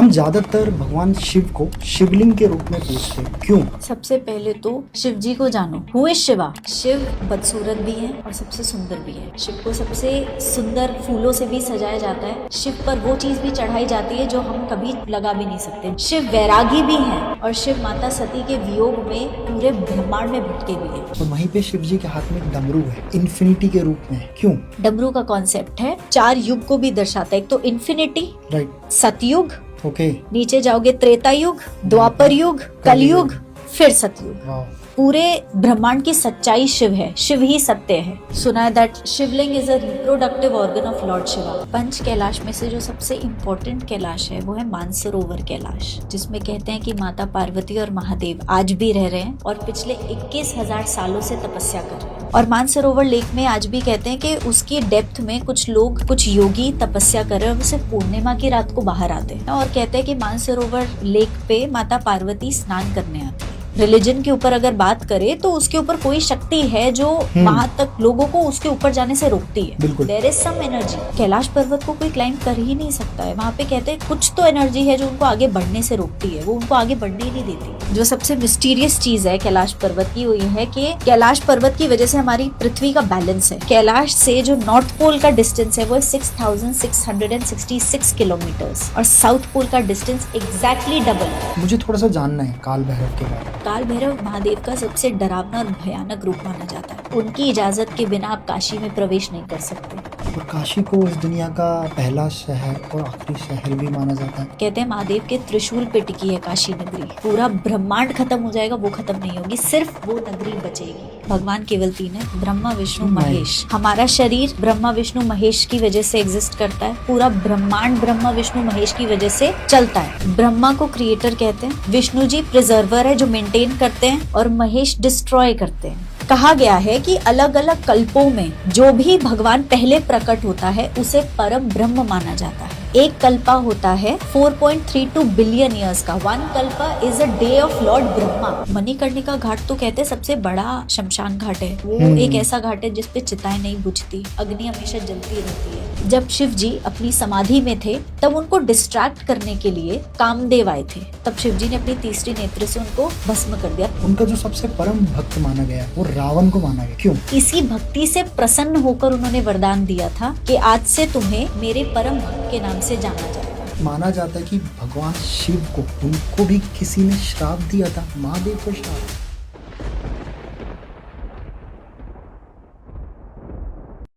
हम ज्यादातर भगवान शिव को शिवलिंग के रूप में पूजते हैं, क्यों? सबसे पहले तो शिव जी को जानो। Who is Shiva? शिव बदसूरत भी है और सबसे सुंदर भी है। शिव को सबसे सुंदर फूलों से भी सजाया जाता है। शिव पर वो चीज भी चढ़ाई जाती है जो हम कभी लगा भी नहीं सकते। शिव वैरागी भी है और शिव माता सती के वियोग में पूरे ब्रह्मांड में भटके भी है। तो वहीं पे शिव जी के हाथ में एक डमरू है, इन्फिनिटी के रूप में, क्यों? डमरू का कॉन्सेप्ट है 4 युग को भी दर्शाता है। एक तो इन्फिनिटी, राइट, सतयुग, ओके, नीचे जाओगे त्रेता युग, द्वापर युग, कलयुग, फिर सतयुग। वाह, पूरे ब्रह्मांड की सच्चाई शिव है, शिव ही सत्य है। सुना है that Shivling is a reproductive organ of lord Shiva. पंच कैलाश में से जो सबसे इम्पोर्टेंट कैलाश है वो है मानसरोवर कैलाश, जिसमें कहते हैं कि माता पार्वती और महादेव आज भी रह रहे हैं और पिछले 21,000 सालों से तपस्या कर रहे हैं। और मानसरोवर लेक में आज भी कहते हैं कि उसकी डेप्थ में कुछ लोग, कुछ योगी तपस्या कर रहे हैं और सिर्फ पूर्णिमा की रात को बाहर आते हैं और कहते हैं कि मानसरोवर लेक पे माता पार्वती स्नान करने आती है। रिलीजन के ऊपर अगर बात करें तो उसके ऊपर कोई शक्ति है जो वहां तक लोगों को उसके ऊपर जाने से रोकती है। There is some energy. Kailash पर्वत को कोई क्लाइंब कर ही नहीं सकता है। वहाँ पे कहते हैं कुछ तो एनर्जी है जो उनको आगे बढ़ने से रोकती है, वो उनको आगे बढ़ने ही नहीं देती। जो सबसे मिस्टीरियस चीज है कैलाश पर्वत की वो ये है कि कैलाश पर्वत की वजह से हमारी पृथ्वी का बैलेंस है। कैलाश से जो नॉर्थ पोल का डिस्टेंस है वो 6,666 किलोमीटर्स और साउथ पोल का डिस्टेंस एग्जैक्टली डबल है। मुझे थोड़ा सा जानना है काल भैरव के बारे में। काल भैरव महादेव का सबसे डरावना और भयानक रूप माना जाता है। उनकी इजाजत के बिना आप काशी में प्रवेश नहीं कर सकते। और काशी को इस दुनिया का पहला शहर और आखिरी शहर भी माना जाता है। कहते हैं महादेव के त्रिशूल पे टिकी है काशी नगरी। पूरा ब्रह्मांड खत्म हो जाएगा, वो खत्म नहीं होगी, सिर्फ वो नगरी बचेगी। भगवान केवल 3 है, ब्रह्मा विष्णु महेश। हमारा शरीर ब्रह्मा विष्णु महेश की वजह से एग्जिस्ट करता है। पूरा ब्रह्मांड ब्रह्मा विष्णु महेश की वजह से चलता है। ब्रह्मा को क्रिएटर कहते हैं, विष्णु जी प्रिजर्वर है जो मेंटेन करते हैं और महेश डिस्ट्रॉय करते हैं। कहा गया है कि अलग अलग कल्पों में जो भी भगवान पहले प्रकट होता है उसे परम ब्रह्म माना जाता है। एक कल्पा होता है 4.32 बिलियन ईयर्स का। 1 kalpa is a day of lord Brahma. Manikarnika Ghat तो कहते हैं सबसे बड़ा शमशान घाट है। वो एक ऐसा घाट है जिसपे चिताएं नहीं बुझती, अग्नि हमेशा जलती रहती है। जब शिव जी अपनी समाधि में थे तब उनको डिस्ट्रैक्ट करने के लिए कामदेव आए थे। तब शिव जी ने अपनी तीसरी नेत्र से उनको भस्म कर दिया। उनका जो सबसे परम भक्त माना गया वो रावण को माना गया, क्यों? इसी भक्ति से प्रसन्न होकर उन्होंने वरदान दिया था कि आज से तुम्हें मेरे परम भक्त के नाम से जाना जाएगा। माना जाता है कि भगवान शिव को, उनको भी किसी ने श्राप दिया था, महादेव को श्राप।